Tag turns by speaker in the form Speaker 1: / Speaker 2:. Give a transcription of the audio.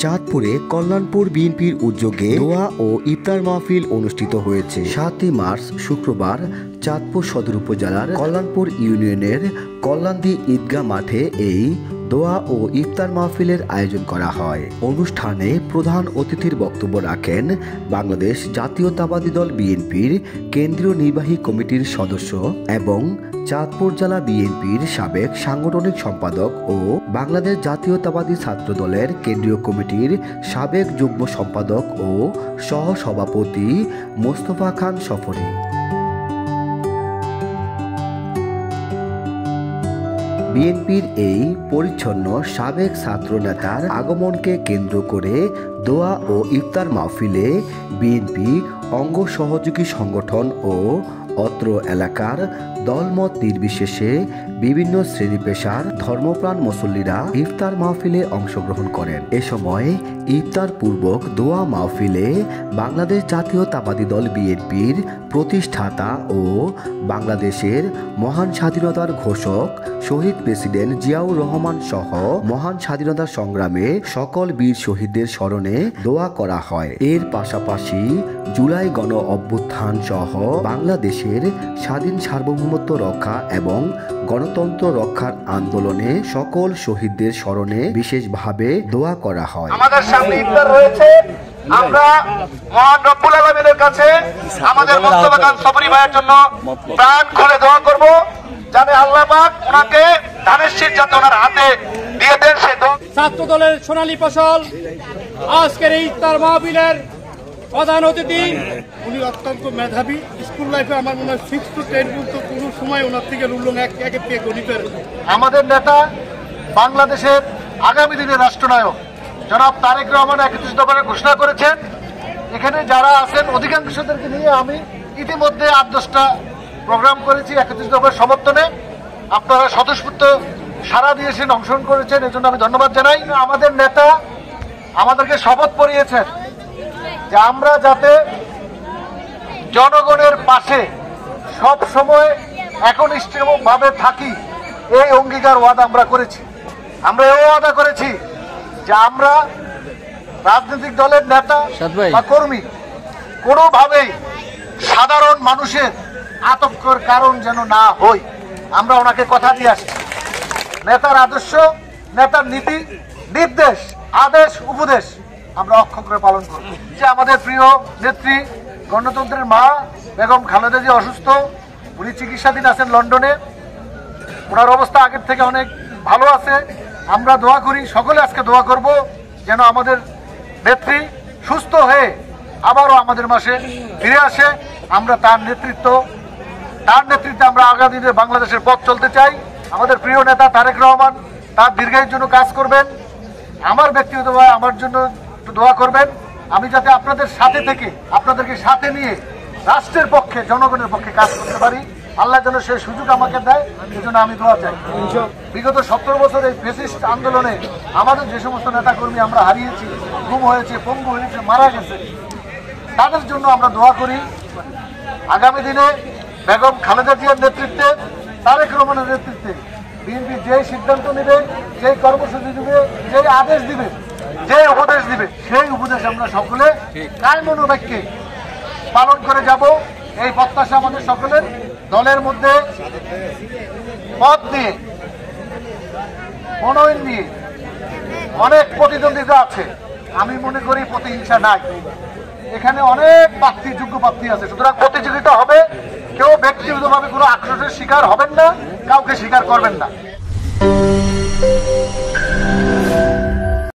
Speaker 1: চাঁদপুরে কল্যাণপুর বিএনপির উদ্যোগে দোয়া ও ইফতার মাহফিল অনুষ্ঠিত হয়েছে। 7 মার্চ শুক্রবার চাঁদপুর সদর উপজেলার কল্যাণপুর ইউনিয়নের কল্যাণদী ঈদগাহ মাঠে এই দোয়া ও ইফতার মাহফিলের আয়োজন করা হয়। অনুষ্ঠানে প্রধান অতিথির বক্তব্য রাখেন বাংলাদেশ জাতীয়তাবাদী দল বিএনপির কেন্দ্রীয় নির্বাহী কমিটির সদস্য এবং চাঁদপুর জেলা বিএনপির সাবেক সাংগঠনিক সম্পাদক ও বাংলাদেশ জাতীয়তাবাদী ছাত্র দলের কেন্দ্রীয় কমিটির সাবেক যুগ্ম সম্পাদক ও সহ সভাপতি মোস্তফা খান সফরী। বিএনপির এই পরিচ্ছন্ন সাবেক ছাত্র নেতার আগমনকে কেন্দ্র করে দোয়া ও ইফতার মাহফিলে বিএনপি অঙ্গ সহযোগী সংগঠন ও অত্র এলাকার দলমত নির্বিশেষে বিভিন্ন শ্রেণী পেশার ধর্মপ্রাণ মুসল্লিরা ইফতার মাহফিলে অংশগ্রহণ করেন। এ সময় ইফতার পূর্বক দোয়া মাহফিলে বাংলাদেশ জাতীয়তাবাদী দল বিএনপির প্রতিষ্ঠাতা ও বাংলাদেশের মহান স্বাধীনতার ঘোষক শহীদ প্রেসিডেন্ট জিয়াউর রহমান সহ মহান স্বাধীনতা সংগ্রামে সকল বীর শহীদদের স্মরণে দোয়া করা হয়। এর পাশাপাশি জুলাই গণ অভ্যুত্থান সহ বাংলাদেশের স্বাধীন সার্বভৌমত্ব রক্ষা এবং গণতন্ত্র রক্ষার আন্দোলনে সকল শহীদদের স্মরণে বিশেষভাবে দোয়া করা হয়।
Speaker 2: আমাদের সামনে ইফতার রয়েছে, আমরা মহান রব্বুল আলামিনের কাছে আমাদের মোস্তফা খান সফরী ভাইয়ের জন্য প্রাণ খুলে দোয়া করব, যাতে আল্লাহ পাক ওনাকে ধানের শীষ যাতে ওনার হাতে দিয়ে দেন। সে
Speaker 3: ছাত্র দলের সোনালী ফসল আজকের এই ইফতার মাহফিলের প্রধান অতিথি, উনি অত্যন্ত মেধাবী। স্কুল লাইফে আমার মনে হয় 6 to 10 পর্যন্ত কোনো সময় ওনার থেকে রুলং এক গণিতের।
Speaker 2: আমাদের নেতা বাংলাদেশের আগামী দিনের রাষ্ট্রনায়ক জনাব তারেক রহমান 31 দফায় ঘোষণা করেছেন। এখানে যারা আছেন অধিকাংশদেরকে নিয়ে আমি ইতিমধ্যে 8-10টা প্রোগ্রাম করেছি 31 দফার সমর্থনে। আপনারা স্বতঃস্ফূর্ত সাড়া দিয়েছেন, অংশগ্রহণ করেছেন, এজন্য আমি ধন্যবাদ জানাই। আমাদের নেতা আমাদেরকে শপথ পড়িয়েছেন যে আমরা যাতে জনগণের পাশে সব সময় একনিষ্ঠভাবে থাকি, এই অঙ্গীকার ওয়াদা আমরা করেছি। আমরা এই ওয়াদা করেছি যে আমরা রাজনৈতিক দলের নেতা বা কর্মী কোনোভাবেই সাধারণ মানুষের আতঙ্কের কারণ যেন না হই, আমরা ওনাকে কথা দিয়ে আসছি। নেতার আদর্শ, নেতার নীতি নির্দেশ, আদেশ, উপদেশ আমরা অক্ষর করে পালন করব। যে আমাদের প্রিয় নেত্রী গণতন্ত্রের মা বেগম খালেদা জিয়া অসুস্থ, উনি চিকিৎসাধীন আছেন লন্ডনে। ওনার অবস্থা আগের থেকে অনেক ভালো আছে। আমরা দোয়া করি, সকলে আজকে দোয়া করব যেন আমাদের নেত্রী সুস্থ হয়ে আবারও আমাদের মাসে ফিরে আসে। আমরা তার নেতৃত্বে আমরা আগামী দিনে বাংলাদেশের পথ চলতে চাই। আমাদের প্রিয় নেতা তারেক রহমান তার দীর্ঘায়ুর জন্য কাজ করবেন। আমার ব্যক্তিগতভাবে আমার জন্য দোয়া করবেন, আমি যাতে আপনাদের সাথে থেকে আপনাদেরকে সাথে নিয়ে রাষ্ট্রের পক্ষে, জনগণের পক্ষে কাজ করতে পারি। আল্লাহ যেন সেই সুযোগ আমাকে দেয়, এই জন্য আমি দোয়া চাই। বিগত 17 বছর এই ফ্যাসিস্ট আন্দোলনে আমাদের যে সমস্ত নেতাকর্মী আমরা হারিয়েছি, গুম হয়েছে, পঙ্গু হয়েছে, মারা গেছে, তাদের জন্য আমরা দোয়া করি। আগামী দিনে বেগম খালেদা জিয়ার নেতৃত্বে, তারেক রহমানের নেতৃত্বে বিএনপি যেই সিদ্ধান্ত নেবে, যেই কর্মসূচি দিবে, যেই আদেশ দিবে, যে উপদেশ দিবে, সেই উপদেশ আমরা সকলে কায় মনোবাক্যে পালন করে যাব, এই প্রত্যাশা আমাদের সকলের। দলের মধ্যে পদ নিয়ে, মনোনয়ন নিয়ে অনেক প্রতিদ্বন্দ্বিতা আছে। আমি মনে করি প্রতিহিংসা নাই, এখানে অনেক প্রার্থী, যোগ্য প্রার্থী আছে। সুতরাং প্রতিযোগিতা হবে, কেউ ব্যক্তিগতভাবে কোনো আক্রোশের শিকার হবেন না, কাউকে স্বীকার করবেন না।